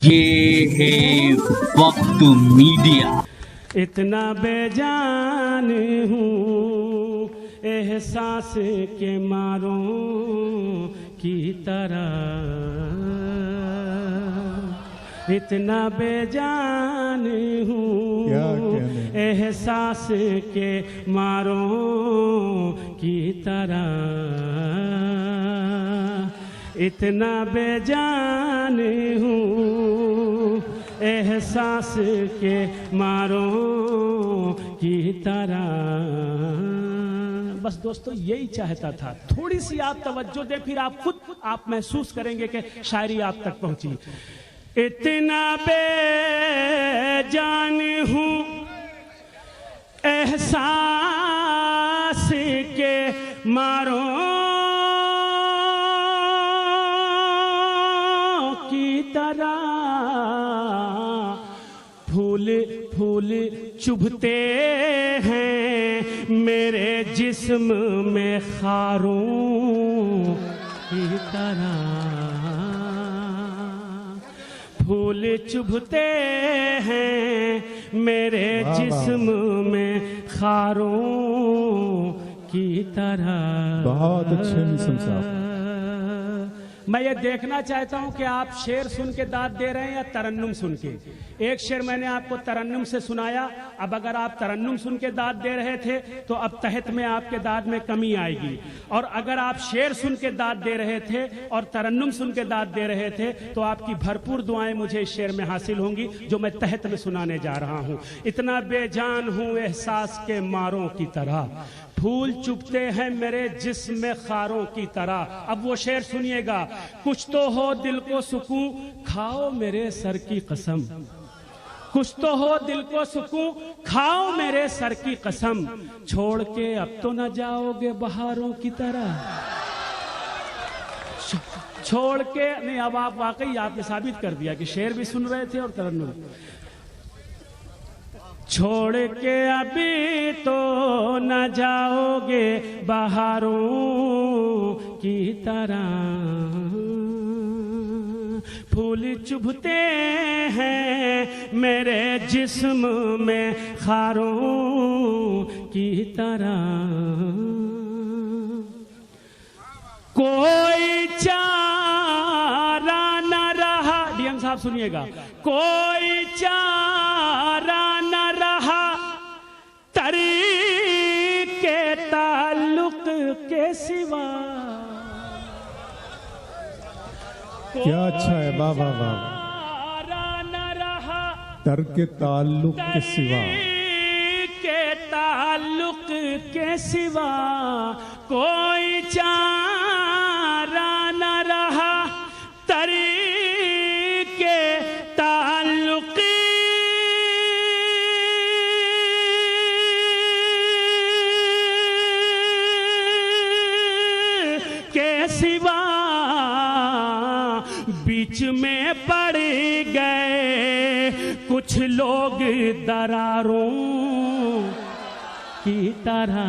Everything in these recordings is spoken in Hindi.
ये है वक्त मीडिया। इतना बेजान हूँ एहसास के मारों की तरह, इतना बेजान हूँ एहसास के मारों की तरह, इतना बेजान हूँ एहसास के मारों की तरह। बस दोस्तों यही चाहता था, थोड़ी सी आप तवज्जो दें, फिर आप खुद आप महसूस करेंगे कि शायरी आप तक पहुंची। इतना बेजान हूँ एहसास के मारों फूल फूल चुभते हैं मेरे जिस्म में खारों की तरह, फूल चुभते हैं मेरे जिस्म में खारों की तरह। बहुत अच्छे निसम साहब। मैं ये देखना चाहता हूं कि आप शेर सुन के दाद दे रहे हैं या तरन्नुम सुन के। एक शेर मैंने आपको तरन्नुम से सुनाया, अब अगर आप तरन्नुम सुन के दाद दे रहे थे तो अब तहत में आपके दाद में कमी आएगी, और अगर आप शेर सुन के दाद दे रहे थे और तरन्नुम सुन के दाद दे रहे थे तो आपकी भरपूर दुआएं मुझे इस शेर में हासिल होंगी जो मैं तहत में सुनाने जा रहा हूं। इतना बेजान हूं एहसास के मारों की तरह, फूल चुभते हैं मेरे जिस्म में खारों की तरह। अब वो शेर सुनिएगा। कुछ तो हो दिल को सुकून, खाओ मेरे सर की कसम, कुछ तो हो दिल को सुकून, खाओ मेरे सर की कसम, छोड़ के अब तो न जाओगे बहारों की तरह, छोड़ के नहीं। अब आप वाकई आपने साबित कर दिया कि शेर भी सुन रहे थे और तरन्नुम। छोड़ के अभी तो न जाओगे बहारों की तरह, फूल चुभते हैं मेरे जिस्म में खारों की तरह, कोई चारा न रहा। डीएम साहब सुनिएगा। कोई चारा न रहा तरीके ताल्लुक के सिवा। क्या अच्छा है, वाह वाह वाह। न रहा तर्क ताल्लुक के सिवा, के ताल्लुक के सिवा, कोई चारा न रहा तरीके ताल्लुक के सिवा। बीच में पड़ गए कुछ लोग दरारों की तरह,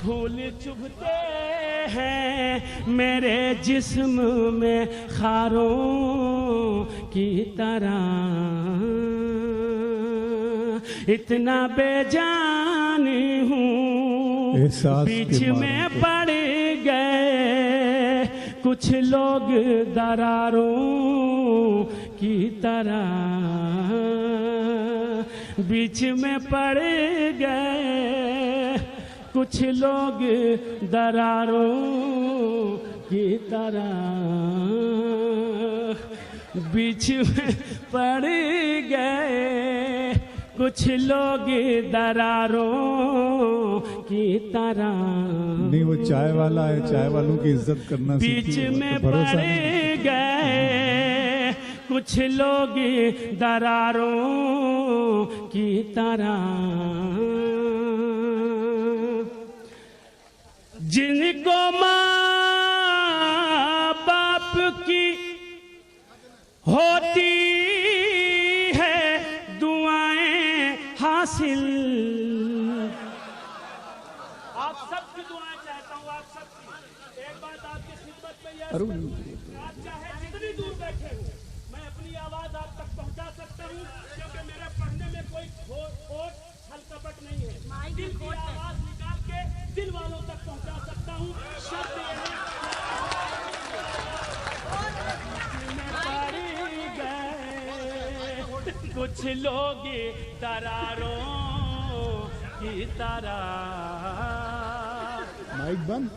फूल चुभते हैं मेरे जिस्म में खारों की तरह, इतना बेजान हूँ बीच में पड़ गए कुछ लोग दरारों की तरह, बीच में पड़ गए कुछ लोग दरारों की तरह, बीच में पड़ गए कुछ लोग दरारों की तरह। नहीं, वो चाय वाला है, चाय वालों की इज्जत करना बीच सीखिए, में तो भरोसा पड़ नहीं। गए कुछ लोग दरारों की तरह, जिनको माँ बाप की होती है दुआएं हासिल। आप सबकी दुआएं चाहता हूँ, आप सबकी। एक बात आपकी खिदमत में यह, आप चाहे नहीं है, दिल की आवाज निकाल के दिल वालों तक पहुंचा सकता हूँ। शब्द ये है, कुछ लोग दरारों की तरह, माइक बंद।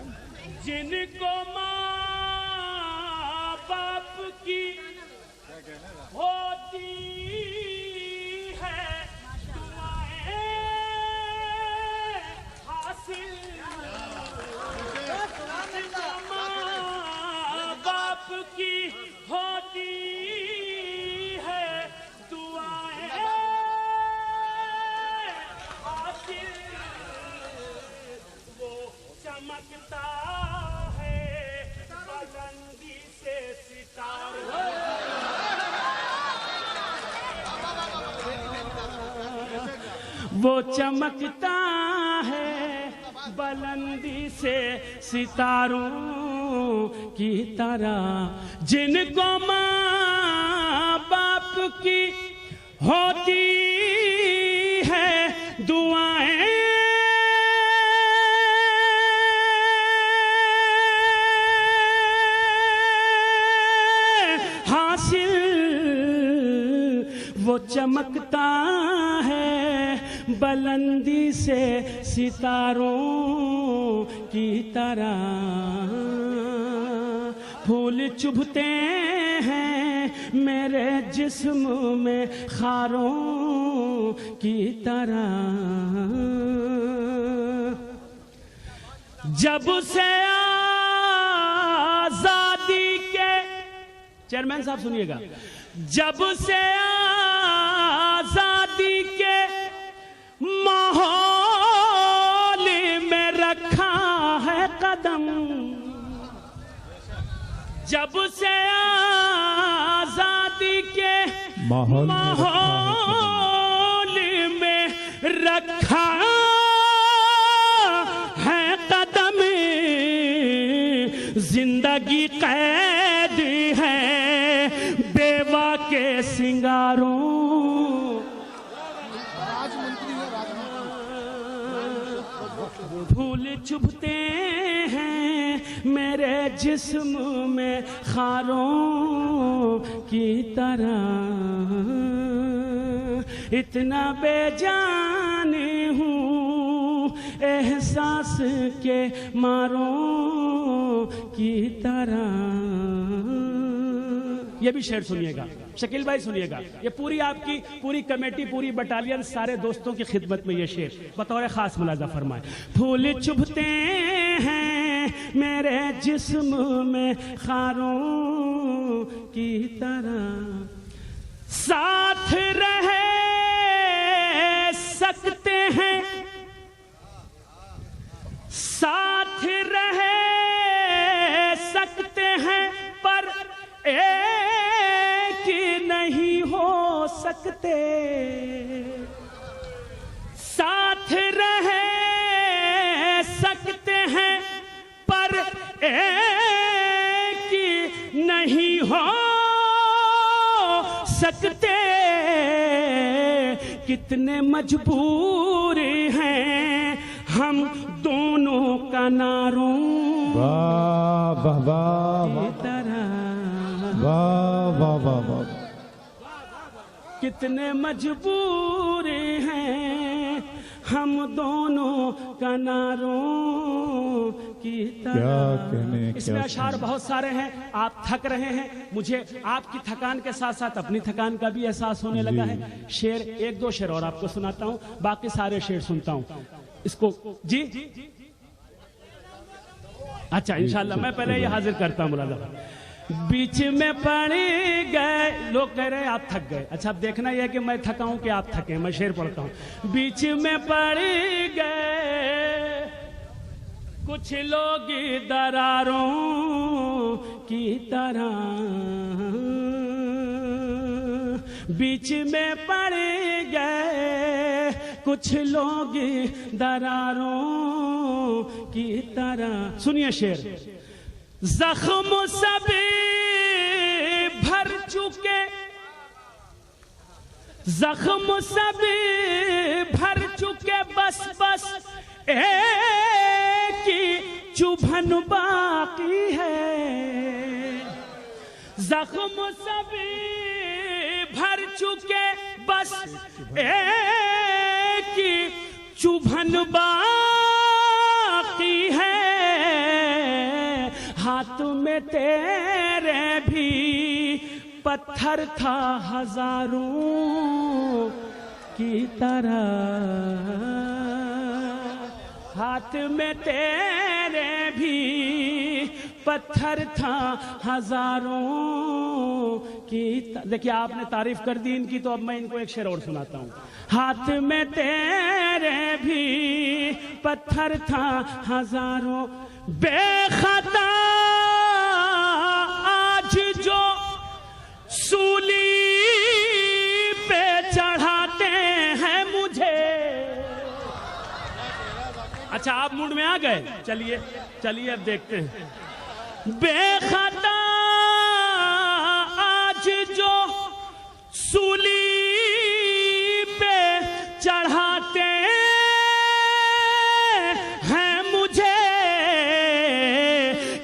जिनको माँ बाप की होती है दुआएं हासिल, जिनको माँ बाप की होती है दुआएं हासिल, वो चमकता है बुलंदी से सितारों, वो चमकता है बुलंदी से सितारों की तरह, जिनको माँ बाप की होती है दुआएं हासिल, वो चमकता है बुलंदी से सितारों की तरह, फूल चुभते हैं मेरे जिस्म में खारों की तरह, जब से आजादी के, चेयरमैन साहब सुनिएगा, जब से आजादी के माहौल में रखा है कदम, जब से आजादी के माहौल में रखा है कदम, जिंदगी कैद है बेवा के सिंगारों, फूल चुभते हैं मेरे जिस्म में खारों की तरह, इतना बेजान हूँ एहसास के मारों की तरह। ये भी शेर सुनिएगा, शकील भाई सुनिएगा, ये पूरी आपकी पूरी कमेटी, पूरी बटालियन, सारे दोस्तों की खिदमत में ये शेर बतौर खास मुलाजा फरमाए। फूल चुभते हैं मेरे जिस्म में खारों की तरह, साथ रह सकते हैं, साथ रह सकते हैं, पर एक नहीं हो सकते, साथ रह सकते हैं पर एक नहीं हो सकते, कितने मजबूर हैं हम दोनों किनारों वाह वाह वाह की तरह, वाह वाह वाह वाह, कितने मजबूर हैं हम दोनों किनारों की तरह। क्या कहने, इसमें क्या अशार बहुत सारे हैं, आप थक रहे हैं, मुझे आपकी थकान के साथ साथ अपनी थकान का भी एहसास होने लगा है। शेर, एक दो शेर और आपको सुनाता हूँ, बाकी सारे शेर सुनता हूँ। इसको जी अच्छा, इंशाल्लाह मैं पहले ये हाजिर करता हूँ मुलाजा। बीच में पड़ गए, लोग कह रहे हैं आप थक गए। अच्छा, अब देखना यह है कि मैं थका हूं कि आप थके। मैं शेर पढ़ता हूं। बीच में पड़ गए कुछ लोग दरारों की तरह, बीच में पड़ गए कुछ लोग दरारों की तरह। सुनिए शेर, जख्म सभी भर चुके भर चुके बस बस एक ही चुभन बाकी है, जख्म सभी भर चुके बस एक ही चुभन बाकी है, हाथ में तेरे भी पत्थर था हजारों की तरह, हाथ में तेरे भी पत्थर था हजारों की। देखिए आपने तारीफ कर दी इनकी, तो अब मैं इनको एक शेर और सुनाता हूं। हाथ में तेरे भी पत्थर था हजारों, बेखता आज जो सूली पे चढ़ाते हैं मुझे। अच्छा आप मूड में आ गए, चलिए चलिए अब देखते हैं। बेखता आज जो सूली पे चढ़ाते हैं मुझे,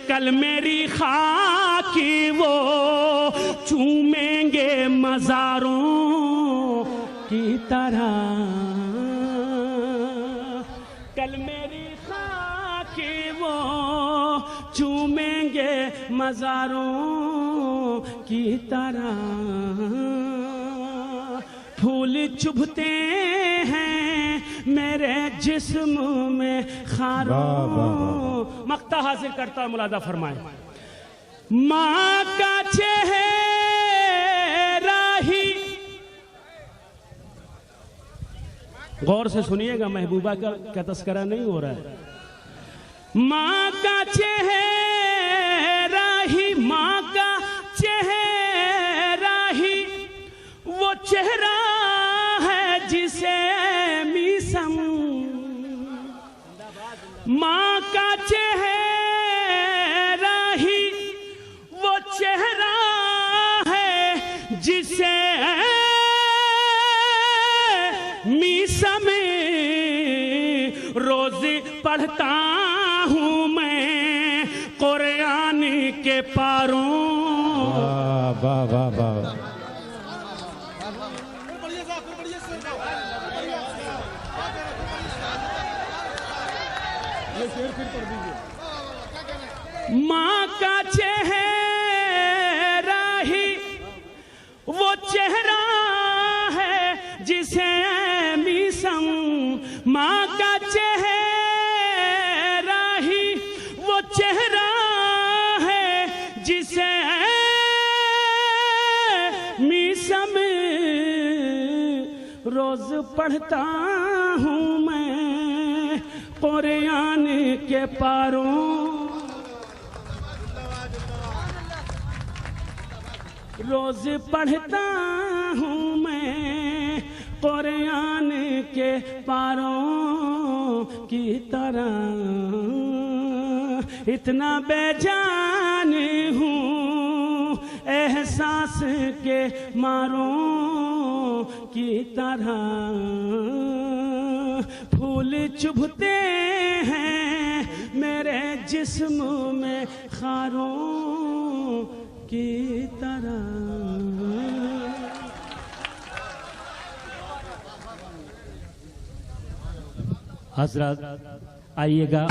कल मेरी खाकी वो चूमेंगे मज़ारों की तरह, कल मेरी खाकी वो चूमेंगे मज़ारों की तरह। फूल चुभते हैं मेरे जिस्म में खारों। मक्ता हासिल करता है, मुलादा फरमाए। माँ का चेहरा ही, गौर से सुनिएगा, महबूबा का तस्करा नहीं हो रहा है। माँ का चेहरा ही, माँ का चेहरा ही वो चेहरा है जिसे मीसम, माँ का चेहरा ही वो चेहरा है जिसे मीसम रोज पढ़ता हूँ मैं कुरान के पारों। वाह वाह वाह। माँ का चेहरा ही वो चेहरा है जिसे मीसम, माँ का चेहरा ही वो चेहरा है जिसे मीसम रोज पढ़ता हूँ मैं कुरान के पारों। रोज पढ़ता हूँ मैं कुरान के पारों की तरह, इतना बेजान हूँ एहसास के मारों की तरह। फूल चुभते हैं मेरे जिस्म में खारों की तरह। हजरत आइएगा।